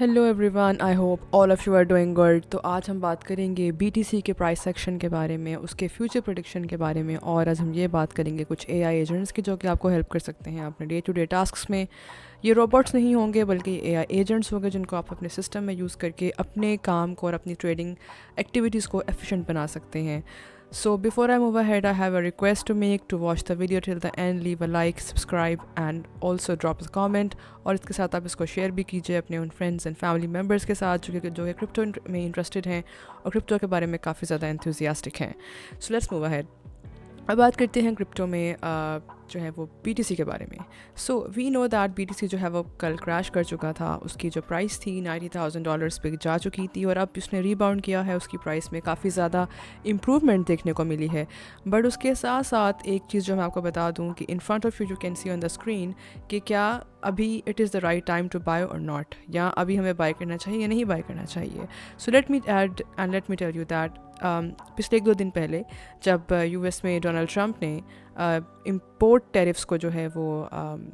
Hello everyone, I hope all of you are doing good. तो आज हम बात करेंगे बीटीसी के प्राइस सेक्शन के बारे में, उसके फ्यूचर प्रेडिक्शन के बारे में, और आज हम ये बात करेंगे कुछ एआई एजेंट्स की जो कि आपको हेल्प कर सकते हैं अपने डे टू डे टास्क्स में। ये रोबोट्स नहीं होंगे बल्कि एआई एजेंट्स होंगे जिनको आप अपने सिस्टम में यूज़ करके अपने काम को और अपनी ट्रेडिंग एक्टिविटीज़ को एफिशिएंट बना सकते हैं। So before I move ahead, I have a request to make to watch the video till the end, leave a like, subscribe and also drop a comment। और इसके साथ आप इसको शेयर भी कीजिए अपने उन फ्रेंड्स एंड फैमिली मेम्बर्स के साथ जो कि क्रिप्टो में इंटरेस्टेड हैं और क्रिप्टो के बारे में काफ़ी ज़्यादा एंथुजियास्टिक हैं। So let's move ahead. अब बात करते हैं क्रिप्टो में जो है वो बीटीसी के बारे में। So we know that BTC जो है वो कल क्रैश कर चुका था। उसकी जो प्राइस थी $90,000 पे जा चुकी थी और अब उसने रीबाउंड किया है। उसकी प्राइस में काफ़ी ज़्यादा इम्प्रूवमेंट देखने को मिली है। बट उसके साथ साथ एक चीज़ जो मैं आपको बता दूं कि in front of you can see on the screen कि क्या अभी it is the right time to buy और नॉट, या अभी हमें बाय करना चाहिए या नहीं बाय करना चाहिए। So let me add and let me tell you that पिछले 1-2 दिन पहले जब यूएस में डोनाल्ड ट्रंप ने इम्पोर्ट टैरिफ्स को जो है वो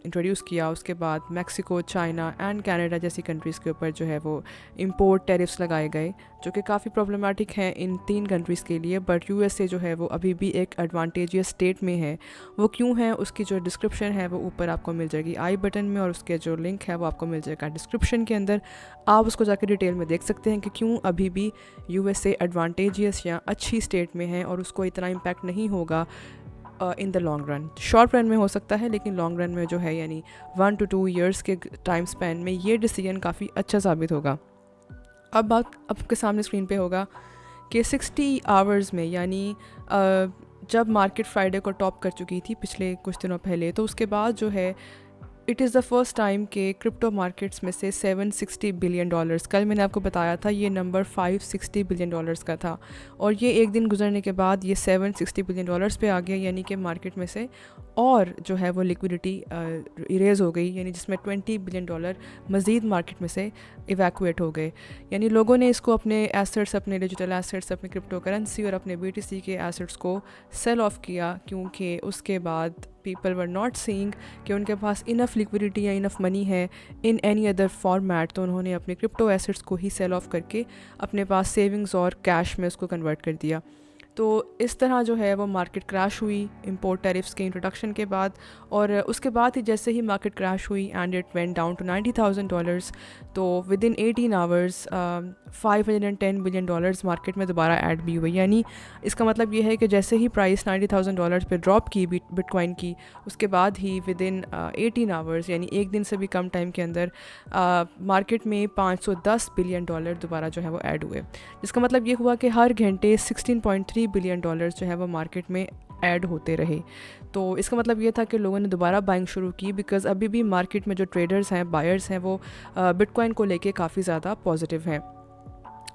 इंट्रोड्यूस किया, उसके बाद मैक्सिको, चाइना एंड कनाडा जैसी कंट्रीज़ के ऊपर जो है वो इम्पोर्ट टैरिफ्स लगाए गए, जो कि काफ़ी प्रॉब्लमेटिक हैं इन 3 कंट्रीज़ के लिए। बट यूएसए जो है वो अभी भी एक एडवांटेजियस स्टेट में है। वो क्यों है, उसकी जो डिस्क्रिप्शन है वो ऊपर आपको मिल जाएगी आई बटन में, और उसके जो लिंक है वो आपको मिल जाएगा डिस्क्रिप्शन के अंदर। आप उसको जाकर डिटेल में देख सकते हैं कि क्यों अभी भी यूएसए एडवांटेजियस या अच्छी स्टेट में है और उसको इतना इम्पैक्ट नहीं होगा in the long run. Short run में हो सकता है लेकिन लॉन्ग रन में जो है यानी 1 to 2 years के टाइम स्पैन में ये डिसीजन काफ़ी अच्छा साबित होगा। अब बात आपके सामने स्क्रीन पे होगा कि 60 आवर्स में, यानी जब मार्केट फ्राइडे को टॉप कर चुकी थी पिछले कुछ दिनों पहले, तो उसके बाद जो है it is the first time के क्रिप्टो मार्केट्स में से $760 बिलियन, कल मैंने आपको बताया था ये नंबर $560 बिलियन का था, और ये एक दिन गुजरने के बाद ये $760 बिलियन पे आ गया, यानी कि मार्केट में से और जो है वो लिक्विडिटी इरेज हो गई, यानी जिसमें $20 बिलियन मज़ीद मार्केट में से इवैक्यूएट हो गए। यानी लोगों ने इसको अपने एसेट्स, अपने डिजिटल एसेट्स, अपने क्रिप्टो करेंसी और अपने बीटीसी के एसेट्स को सेल ऑफ किया, क्योंकि उसके बाद पीपल वर नॉट सीइंग कि उनके पास इनफ लिक्विडिटी या इनफ मनी है इन एनी अदर फॉर्मेट, तो उन्होंने अपने क्रिप्टो एसेट्स को ही सेल ऑफ करके अपने पास सेविंग्स और कैश में उसको कन्वर्ट कर दिया। तो इस तरह जो है वो मार्केट क्रैश हुई इम्पोर्ट टैरिफ्स के इंट्रोडक्शन के बाद, और उसके बाद ही जैसे ही मार्केट क्रैश हुई and it went down to $90,000, तो within 18 hours $510 billion market में दोबारा ऐड भी हुई। यानी इसका मतलब ये है कि जैसे ही प्राइस $90,000 पे ड्रॉप की बिटकॉइन की, उसके बाद ही विद इन 18 आवर्स यानी एक दिन से भी कम टाइम के अंदर मार्केट में $510 बिलियन दोबारा जो है वो ऐड हुए, जिसका मतलब ये हुआ कि हर घंटे $16.3 बिलियन जो है वो मार्केट में ऐड होते रहे। तो इसका मतलब ये था कि लोगों ने दोबारा बाइंग शुरू की, बिकॉज़ अभी भी मार्केट में जो ट्रेडर्स हैं, बायर्स हैं, वो बिटकॉइन को लेके काफ़ी ज़्यादा पॉजिटिव हैं।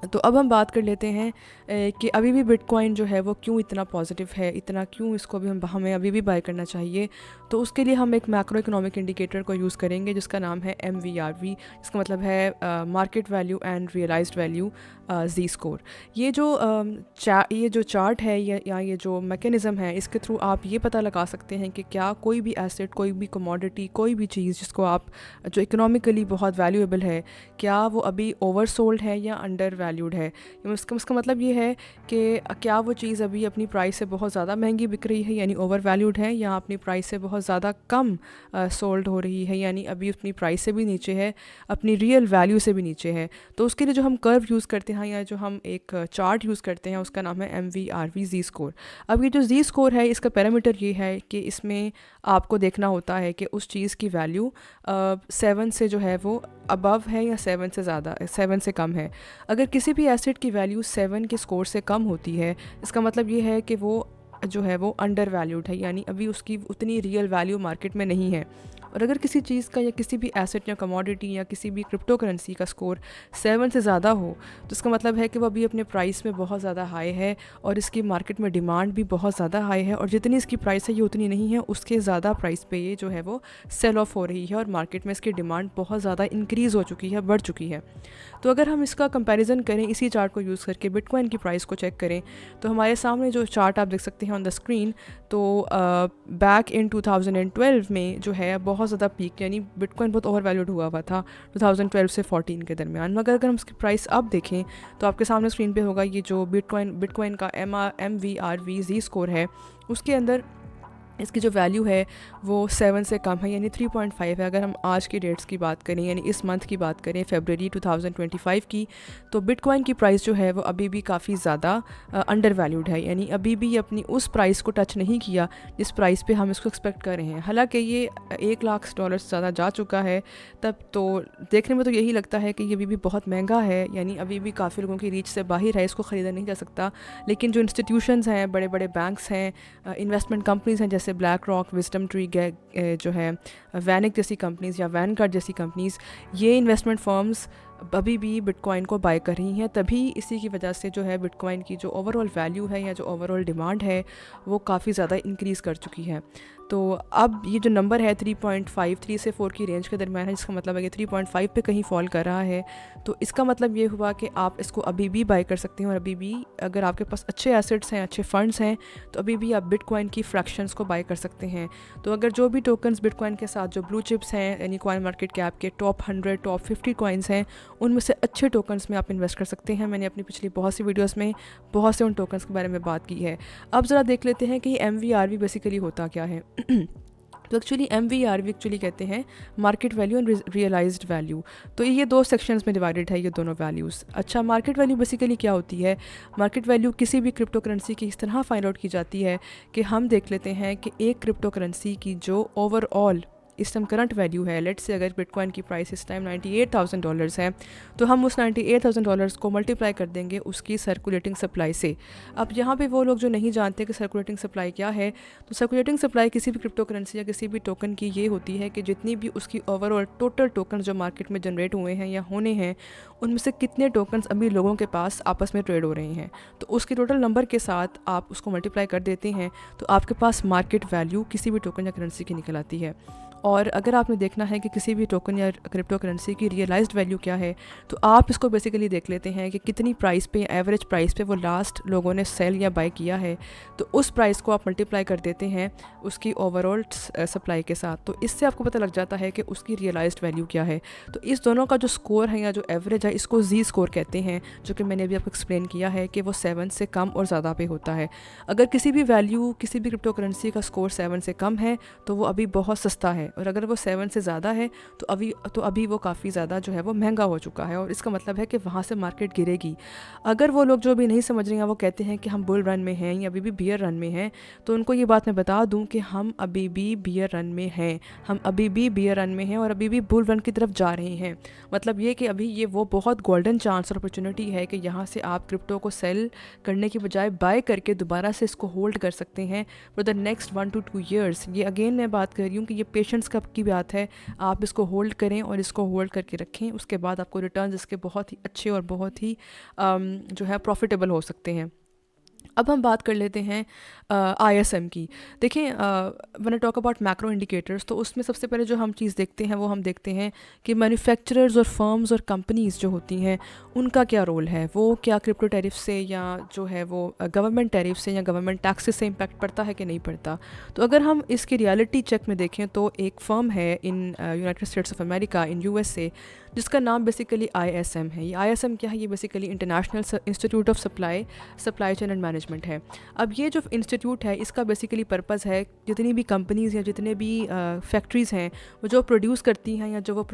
तो अब हम बात कर लेते हैं कि अभी भी बिटकॉइन जो है वो क्यों इतना पॉजिटिव है, इतना क्यों इसको भी हमें अभी भी बाय करना चाहिए। तो उसके लिए हम एक मैक्रो इकोनॉमिक इंडिकेटर को यूज़ करेंगे जिसका नाम है MVRV, जिसका मतलब है market value and realised value Z score. ये जो चार्ट है या ये जो मैकेनिज़्म है, इसके थ्रू आप ये पता लगा सकते हैं कि क्या कोई भी एसेट, कोई भी कमोडिटी, कोई भी चीज़ जिसको आप जो इकोनॉमिकली बहुत वैल्यूएबल है, क्या वो अभी ओवर सोल्ड है या अंडर वैल्यूड है। उसका मतलब ये है कि क्या वो चीज़ अभी अपनी प्राइस से बहुत ज़्यादा महंगी बिक रही है यानी ओवर वैल्यूड है, या अपनी प्राइस से बहुत ज़्यादा कम सोल्ड हो रही है यानी अभी अपनी प्राइस से भी नीचे है, अपनी रियल वैल्यू से भी नीचे है। तो उसके लिए जो हम कर्व यूज़ करते हैं या जो हम एक चार्ट यूज़ करते हैं उसका नाम है MVRV जी स्कोर। अब ये जो जी स्कोर है इसका पैरामीटर ये है कि इसमें आपको देखना होता है कि उस चीज़ की वैल्यू 7 से जो है वो अबव है या 7 से ज़्यादा, 7 से कम है। अगर किसी भी एसेट की वैल्यू 7 के स्कोर से कम होती है, इसका मतलब ये है कि वो जो है वो अंडर वैल्यूड है, यानी अभी उसकी उतनी रियल वैल्यू मार्केट में नहीं है। और अगर किसी चीज़ का या किसी भी एसेट या कमोडिटी या किसी भी क्रिप्टो करेंसी का स्कोर 7 से ज़्यादा हो, तो इसका मतलब है कि वो अभी अपने प्राइस में बहुत ज़्यादा हाई है और इसकी मार्केट में डिमांड भी बहुत ज़्यादा हाई है, और जितनी इसकी प्राइस है ये उतनी नहीं है, उसके ज़्यादा प्राइस पे ये जो है वो सेल ऑफ हो रही है और मार्केट में इसकी डिमांड बहुत ज़्यादा इंक्रीज़ हो चुकी है, बढ़ चुकी है। तो अगर हम इसका कंपैरिजन करें इसी चार्ट को यूज़ करके बिटकॉइन की प्राइस को चेक करें, तो हमारे सामने जो चार्ट आप देख सकते हैं ऑन द स्क्रीन, तो बैक इन 2012 में जो है बहुत बहुत ज़्यादा पीक, यानी बिटकॉइन बहुत ओवर वैल्यूड हुआ था 2012 से 14 के दरमियान। मगर अगर हम उसकी प्राइस अब देखें तो आपके सामने स्क्रीन पे होगा ये जो बिटकॉइन का MVRV स्कोर है, उसके अंदर इसकी जो वैल्यू है वो 7 से कम है, यानी 3.5 है। अगर हम आज की डेट्स की बात करें, यानी इस मंथ की बात करें, फरवरी 2025 की, तो बिटकॉइन की प्राइस जो है वो अभी भी काफ़ी ज़्यादा अंडर वैल्यूड है, यानी अभी भी अपनी उस प्राइस को टच नहीं किया जिस प्राइस पे हम इसको एक्सपेक्ट कर रहे हैं। हालांकि ये $1,00,000 से ज़्यादा जा चुका है, तब तो देखने में तो यही लगता है कि ये अभी भी बहुत महंगा है, यानी अभी भी काफ़ी लोगों की रीच से बाहर है, इसको ख़रीदा नहीं जा सकता। लेकिन जो इंस्टीट्यूशंस हैं, बड़े बड़े बैंक्स हैं, इन्वेस्टमेंट कंपनीज़ हैं जैसे ब्लैक रॉक, विजडम ट्री जो है, वैनिक जैसी कंपनीज़ या वैनगार्ड जैसी कंपनीज़, ये इन्वेस्टमेंट फर्म्स अभी भी बिटकॉइन को बाय कर रही हैं। तभी इसी की वजह से जो है बिटकॉइन की जो ओवरऑल वैल्यू है या जो ओवरऑल डिमांड है वो काफ़ी ज़्यादा इंक्रीज़ कर चुकी है। तो अब ये जो नंबर है 3.5 से 4 की रेंज के दरमियान है, जिसका मतलब है कि 3.5 पे कहीं फॉल कर रहा है। तो इसका मतलब ये हुआ कि आप इसको अभी भी बाय कर सकते हैं, और अभी भी अगर आपके पास अच्छे एसेट्स हैं, अच्छे फंड्स हैं, तो अभी भी आप बिटकॉइन की फ्रैक्शंस को बाय कर सकते हैं। तो अगर जो भी टोकन्स बिटकॉइन के साथ जो ब्लू चिप्स हैं, यानी कॉइन मार्केट कैप के टॉप 100 टॉप 50 कॉइन्स हैं, उनमें से अच्छे टोकन्स में आप इन्वेस्ट कर सकते हैं। मैंने अपनी पिछली बहुत सी वीडियोस में बहुत से उन टोकन्स के बारे में बात की है। अब ज़रा देख लेते हैं कि ये MVRV बेसिकली होता क्या है। तो एक्चुअली MVRV एक्चुअली कहते हैं market value and realised value. तो ये 2 सेक्शंस में डिवाइडेड है ये दोनों वैल्यूज़। अच्छा, मार्केट वैल्यू बेसिकली क्या होती है? मार्केट वैल्यू किसी भी क्रिप्टो करेंसी की इस तरह फाइंड आउट की जाती है कि हम देख लेते हैं कि एक क्रिप्टो करेंसी की जो ओवरऑल इस टाइम करंट वैल्यू है, लेट्स से अगर बिटकॉइन की प्राइस इस टाइम $98,000 है, तो हम उस $98,000 को मल्टीप्लाई कर देंगे उसकी सर्कुलेटिंग सप्लाई से। अब यहाँ पे वो लोग जो नहीं जानते कि सर्कुलेटिंग सप्लाई क्या है, तो सर्कुलेटिंग सप्लाई किसी भी क्रिप्टो करेंसी या किसी भी टोकन की ये होती है कि जितनी भी उसकी ओवरऑल टोटल टोकन जो मार्केट में जनरेट हुए हैं या होने हैं, उनमें से कितने टोकन्स अभी लोगों के पास आपस में ट्रेड हो रहे हैं, तो उसके टोटल नंबर के साथ आप उसको मल्टीप्लाई कर देते हैं, तो आपके पास मार्केट वैल्यू किसी भी टोकन या करेंसी की निकल आती है। और अगर आपने देखना है कि किसी भी टोकन या क्रिप्टो करेंसी की रियलाइज्ड वैल्यू क्या है, तो आप इसको बेसिकली देख लेते हैं कि कितनी प्राइस पे, एवरेज प्राइस पे वो लास्ट लोगों ने सेल या बाय किया है, तो उस प्राइस को आप मल्टीप्लाई कर देते हैं उसकी ओवरऑल सप्लाई के साथ। तो इससे आपको पता लग जाता है कि उसकी रियलाइज्ड वैल्यू क्या है। तो इस दोनों का जो स्कोर है या जो एवरेज है, इसको Z स्कोर कहते हैं, जो कि मैंने अभी आपको एक्सप्लेन किया है कि वो 7 से कम और ज़्यादा पे होता है। अगर किसी भी वैल्यू, किसी भी क्रिप्टो करेंसी का स्कोर 7 से कम है तो वो अभी बहुत सस्ता है, और अगर वो 7 से ज़्यादा है तो अभी वो काफ़ी ज़्यादा जो है वो महंगा हो चुका है, और इसका मतलब है कि वहाँ से मार्केट गिरेगी। अगर वो लोग जो अभी नहीं समझ रहे हैं, वो कहते हैं कि हम बुल रन में हैं या अभी भी बियर रन में हैं, तो उनको ये बात मैं बता दूं कि हम अभी भी बियर रन में हैं, हम अभी भी बियर रन में हैं और अभी भी बुल रन की तरफ जा रहे हैं। मतलब ये कि अभी ये वो बहुत गोल्डन चांस और अपॉर्चुनिटी है कि यहाँ से आप क्रिप्टो को सेल करने की बजाय बाय करके दोबारा से इसको होल्ड कर सकते हैं for the next 1 to 2 years। ये अगेन मैं बात कर रही हूँ कि ये पेशेंस की बात है। आप इसको होल्ड करें और इसको होल्ड करके रखें, उसके बाद आपको रिटर्न्स इसके बहुत ही अच्छे और बहुत ही जो है प्रॉफिटेबल हो सकते हैं। अब हम बात कर लेते हैं ISM की। देखें, when I talk about macro indicators, तो उसमें सबसे पहले जो हम चीज़ देखते हैं वो हम देखते हैं कि मैन्युफैक्चरर्स और फर्म्स और कंपनीज़ जो होती हैं उनका क्या रोल है, वो क्या क्रिप्टो टैरिफ से या जो है वो गवर्नमेंट टैरिफ से या गवर्नमेंट टैक्सेस से इम्पैक्ट पड़ता है कि नहीं पड़ता। तो अगर हम इसकी रियलिटी चेक में देखें तो एक फ़र्म है in United states of America, in USA, जिसका नाम बेसिकली ISM है। ये ISM क्या है? ये basically international institute of supply chain and management है। अब ये जो इंस्टीट्यूट है, इसका बेसिकली पर्पज़ है जितनी भी कंपनीज़ या जितने भी फैक्ट्रीज़ हैं वो जो प्रोड्यूस करती हैं या जो वो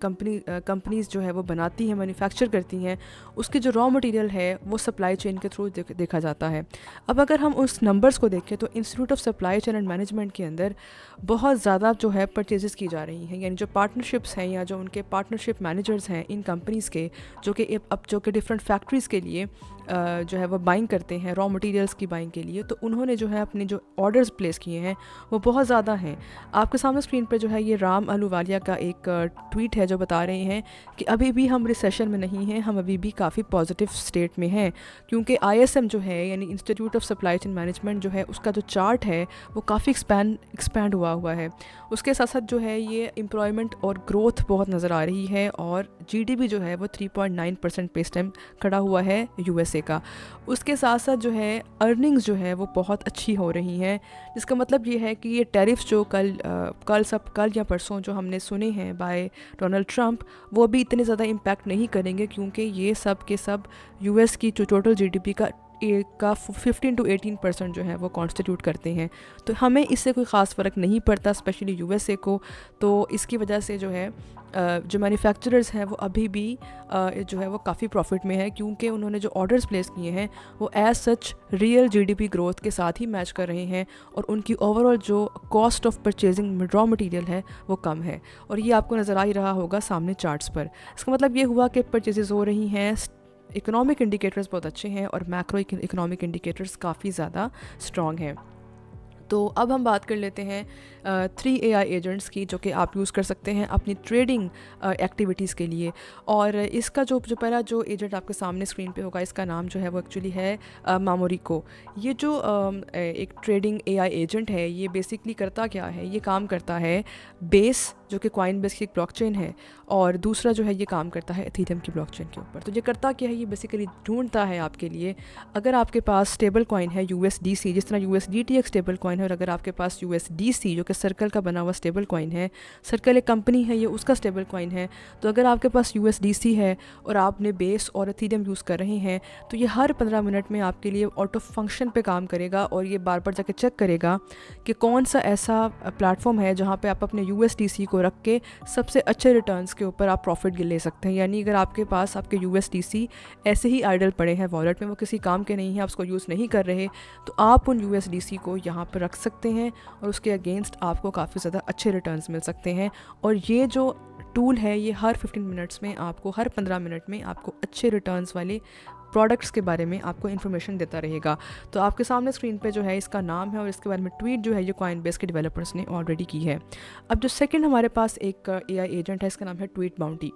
कंपनीज़ जो है वो बनाती हैं, मैन्युफैक्चर करती हैं, उसके जो रॉ मटेरियल है वो सप्लाई चेन के थ्रू देखा जाता है। अब अगर हम उस नंबर्स को देखें तो institute of supply chain and management के अंदर बहुत ज़्यादा जो है परचेजेस की जा रही हैं, यानी जो पार्टनरशिप्स हैं या जो उनके पार्टनरशिप मैनेजर्स हैं इन कंपनीज़ के, जो कि डिफरेंट फैक्ट्रीज़ के लिए जो है वो बाइंग करते हैं, रॉ मटेरियल्स की बाइंग के लिए, तो उन्होंने जो है अपने जो ऑर्डर्स प्लेस किए हैं वो बहुत ज़्यादा हैं। आपके सामने स्क्रीन पे जो है ये राम अहलूवालिया का एक ट्वीट है जो बता रहे हैं कि अभी भी हम रिसेशन में नहीं हैं, हम अभी भी काफ़ी पॉजिटिव स्टेट में हैं, क्योंकि ISM जो है यानी institute of supply chain management जो है उसका जो चार्ट है वो काफ़ी एक्सपैंड हुआ है। उसके साथ साथ जो है ये एम्प्लॉयमेंट और ग्रोथ बहुत नज़र आ रही है, और GDP जो है वो 3.9% पे इस टाइम खड़ा हुआ है US यूएसए का। उसके साथ साथ जो है अर्निंग्स जो है वो बहुत अच्छी हो रही हैं, जिसका मतलब ये है कि ये टैरिफ्स जो कल या परसों जो हमने सुने हैं बाय डोनाल्ड ट्रंप, वो भी इतने ज़्यादा इम्पैक्ट नहीं करेंगे, क्योंकि ये सब के सब यूएस की जो टोटल जीडीपी का 15 to 18% जो है वो कॉन्स्टिट्यूट करते हैं। तो हमें इससे कोई ख़ास फ़र्क नहीं पड़ता, स्पेशली यूएसए को। तो इसकी वजह से जो है जो मैन्युफैक्चरर्स हैं वो अभी भी जो है वो काफ़ी प्रॉफिट में है, क्योंकि उन्होंने जो ऑर्डर्स प्लेस किए हैं वो as such real GDP growth के साथ ही मैच कर रहे हैं, और उनकी ओवरऑल जो cost of purchasing raw material है वो कम है। और ये आपको नज़र आ ही रहा होगा सामने चार्ट्स पर। इसका मतलब ये हुआ कि परचेजेस हो रही हैं, इकोनॉमिक इंडिकेटर्स बहुत अच्छे हैं, और मैक्रो इकोनॉमिक इंडिकेटर्स काफ़ी ज़्यादा स्ट्रॉन्ग हैं। तो अब हम बात कर लेते हैं 3 AI एजेंट्स की, जो कि आप यूज़ कर सकते हैं अपनी ट्रेडिंग एक्टिविटीज़ के लिए। और इसका जो पहला जो एजेंट आपके सामने स्क्रीन पे होगा, इसका नाम जो है वो एक्चुअली है मामोरिको। ये जो एक ट्रेडिंग AI एजेंट है, ये बेसिकली करता क्या है, ये काम करता है बेस, जो कि कॉइन बेस की एक ब्लॉकचेन है, और दूसरा जो है ये काम करता है एथेरियम की ब्लॉकचेन के ऊपर। तो ये करता क्या है, ये बेसिकली ढूंढता है आपके लिए, अगर आपके पास स्टेबल कॉइन है USDC, जिस तरह USDT एक स्टेबल कॉइन है, और अगर आपके पास USDC जो कि सर्कल का बना हुआ स्टेबल कॉइन है, सर्कल एक कंपनी है, ये उसका स्टेबल कॉइन है, तो अगर आपके पास USDC है और आपने बेस और एथेरियम यूज़ कर रहे हैं, तो ये हर 15 मिनट में आपके लिए आउट ऑफ फंक्शन पे काम करेगा, और ये बार बार जाके चेक करेगा कि कौन सा ऐसा प्लेटफॉर्म है जहाँ पे आप अपने USDC को रख के सबसे अच्छे रिटर्न्स के ऊपर आप प्रॉफिट ले सकते हैं। यानी अगर आपके पास आपके USDC ऐसे ही आइडल पड़े हैं वॉलेट में, वो किसी काम के नहीं हैं, आप उसको यूज़ नहीं कर रहे, तो आप उन USDC को यहाँ पर रख सकते हैं, और उसके अगेंस्ट आपको काफ़ी ज़्यादा अच्छे रिटर्न्स मिल सकते हैं। और ये जो टूल है, ये हर 15 मिनट्स में आपको, हर 15 मिनट में आपको अच्छे रिटर्न्स वाले प्रोडक्ट्स के बारे में आपको इन्फॉर्मेशन देता रहेगा। तो आपके सामने स्क्रीन पे जो है इसका नाम है, और इसके बारे में ट्वीट जो है ये कॉइनबेस के डेवलपर्स ने ऑलरेडी की है। अब जो सेकंड हमारे पास एक AI एजेंट है, इसका नाम है ट्वीट बाउंटी।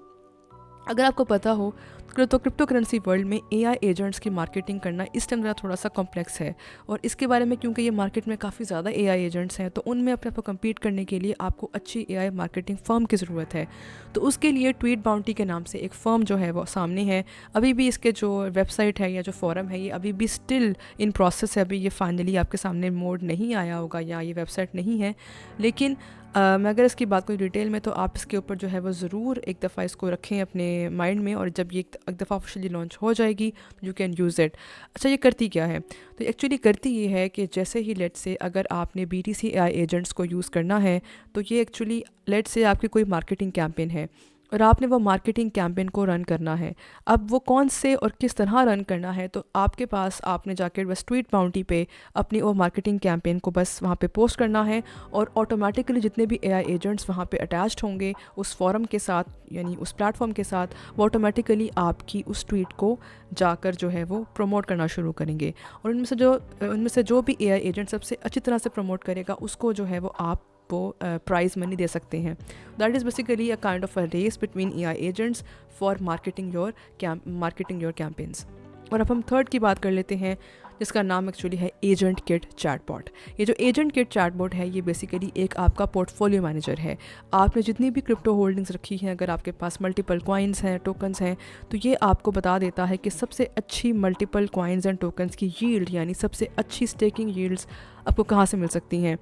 अगर आपको पता हो तो क्रिप्टो करेंसी वर्ल्ड में AI एजेंट्स की मार्केटिंग करना इस टाइम थोड़ा सा कॉम्प्लेक्स है, और इसके बारे में क्योंकि ये मार्केट में काफ़ी ज़्यादा AI एजेंट्स हैं, तो उनमें अपने आप को कम्पीट करने के लिए आपको अच्छी AI मार्केटिंग फर्म की ज़रूरत है। तो उसके लिए ट्वीट बाउंटी के नाम से एक फ़र्म जो है वो सामने है। अभी भी इसके जो वेबसाइट है या जो फॉरम है, ये अभी भी स्टिल इन प्रोसेस है, अभी ये फाइनली आपके सामने मोड नहीं आया होगा या ये वेबसाइट नहीं है। लेकिन मैं अगर इसकी बात करूँ डिटेल में, तो आप इसके ऊपर जो है वो ज़रूर एक दफ़ा इसको रखें अपने माइंड में, और जब ये एक दफ़ा ऑफिशियली लॉन्च हो जाएगी यू कैन यूज़ इट। अच्छा, ये करती क्या है? तो एक्चुअली करती ये है कि जैसे ही लेट से अगर आपने BTC AI एजेंट्स को यूज़ करना है, तो ये एक्चुअली लेट से आपकी कोई मार्केटिंग कैंपेन है, और आपने वो मार्केटिंग कैंपेन को रन करना है। अब वो कौन से और किस तरह रन करना है, तो आपके पास आपने जाकर बस ट्वीट बाउंटी पे अपनी वो मार्केटिंग कैंपेन को बस वहाँ पे पोस्ट करना है, और ऑटोमेटिकली जितने भी AI एजेंट्स वहाँ पे अटैच्ड होंगे उस फॉरम के साथ, यानी उस प्लेटफॉर्म के साथ, वो ऑटोमेटिकली आपकी उस ट्वीट को जाकर जो है वो प्रमोट करना शुरू करेंगे। और उनमें से जो भी AI एजेंट सबसे अच्छी तरह से प्रमोट करेगा, उसको जो है वो आप प्राइज़ मनी दे सकते हैं। That is basically a kind of a race between AI agents for marketing your campaigns. और अब हम थर्ड की बात कर लेते हैं, जिसका नाम एक्चुअली है एजेंट किट चैटबॉट। ये जो एजेंट किट चैटबॉट है, ये बेसिकली एक आपका पोर्टफोलियो मैनेजर है। आपने जितनी भी क्रिप्टो होल्डिंग्स रखी हैं, अगर आपके पास मल्टीपल कॉइन्स हैं, टोकन्स हैं, तो ये आपको बता देता है कि सबसे अच्छी मल्टीपल कॉइन्स एंड टोकन्स की यील्ड, यानी सबसे अच्छी स्टेकिंग यील्ड्स आपको कहाँ से मिल सकती हैं,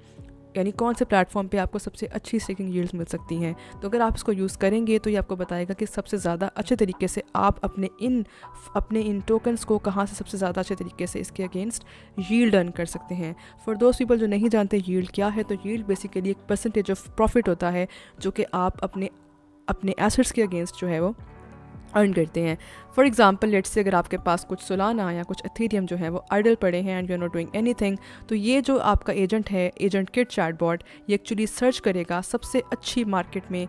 यानी कौन से प्लेटफॉर्म पे आपको सबसे अच्छी स्टेकिंग यील्ड्स मिल सकती हैं। तो अगर आप इसको यूज़ करेंगे, तो ये आपको बताएगा कि सबसे ज़्यादा अच्छे तरीके से आप अपने इन टोकन्स को कहाँ से सबसे ज़्यादा अच्छे तरीके से इसके अगेंस्ट यील्ड अर्न कर सकते हैं। फॉर दोज पीपल जो नहीं जानते यील्ड क्या है, तो यील्ड बेसिकली एक परसेंटेज ऑफ प्रॉफिट होता है, जो कि आप अपने एसेट्स के अगेंस्ट जो है वो अर्न करते हैं। फॉर एग्जांपल, लेट्स से अगर आपके पास कुछ सोलाना या कुछ एथेरियम जो है वो आइडल पड़े हैं and you are not doing anything, तो ये जो आपका एजेंट है, एजेंट किट चैटबॉट, ये एक्चुअली सर्च करेगा सबसे अच्छी मार्केट में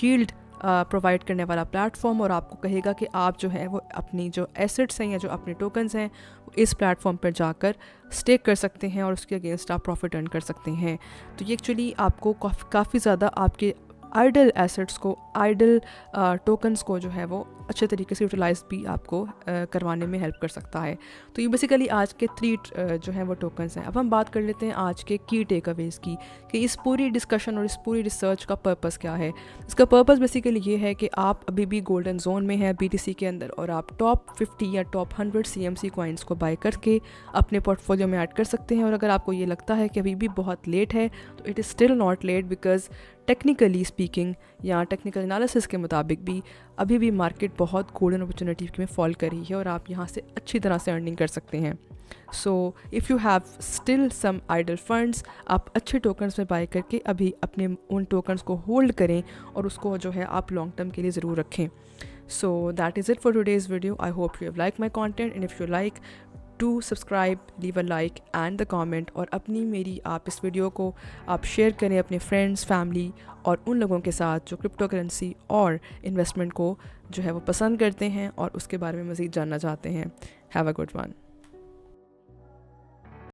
यील्ड प्रोवाइड करने वाला प्लेटफॉर्म, और आपको कहेगा कि आप जो है वो अपनी जो एसेट्स हैं या जो अपने टोकन्स हैं इस प्लेटफॉर्म पर जाकर स्टेक कर सकते हैं, और उसके अगेंस्ट आप प्रॉफिट अर्न कर सकते हैं। तो ये एक्चुअली आपको काफ़ी ज़्यादा आपके आइडल एसेट्स को आइडल टोकन्स को जो है वो अच्छे तरीके से यूटिलाइज भी आपको करवाने में हेल्प कर सकता है। तो ये बेसिकली आज के 3 जो हैं वो टोकन्स हैं। अब हम बात कर लेते हैं आज के की टेक अवेज़ की, कि इस पूरी डिस्कशन और इस पूरी रिसर्च का पर्पस क्या है। इसका पर्पस बेसिकली ये है कि आप अभी भी गोल्डन जोन में हैं BTC के अंदर, और आप टॉप 50 या टॉप 100 CMC कॉइन्स को बाय करके अपने पोर्टफोलियो में ऐड कर सकते हैं। और अगर आपको ये लगता है कि अभी भी बहुत लेट है, तो it is still not let, because technically speaking या टेक्निकल एनालिसिस के मुताबिक भी अभी भी मार्केट बहुत गोल्डन अपॉर्चुनिटी में फॉल कर रही है और आप यहाँ से अच्छी तरह से अर्निंग कर सकते हैं। So if you have still some idle funds, आप अच्छे टोकन्स में बाय करके अभी अपने उन टोकन्स को होल्ड करें और उसको जो है आप लॉन्ग टर्म के लिए ज़रूर रखें। So that is it for today's video. I hope you have liked my content, and if you like, do subscribe, leave a like and the comment, और अपनी मेरी आप इस वीडियो को आप शेयर करें अपने फ्रेंड्स, फैमिली और उन लोगों के साथ जो क्रिप्टो करेंसी और इन्वेस्टमेंट को जो है वो पसंद करते हैं और उसके बारे में मज़ीद जानना चाहते हैं। Have a good one.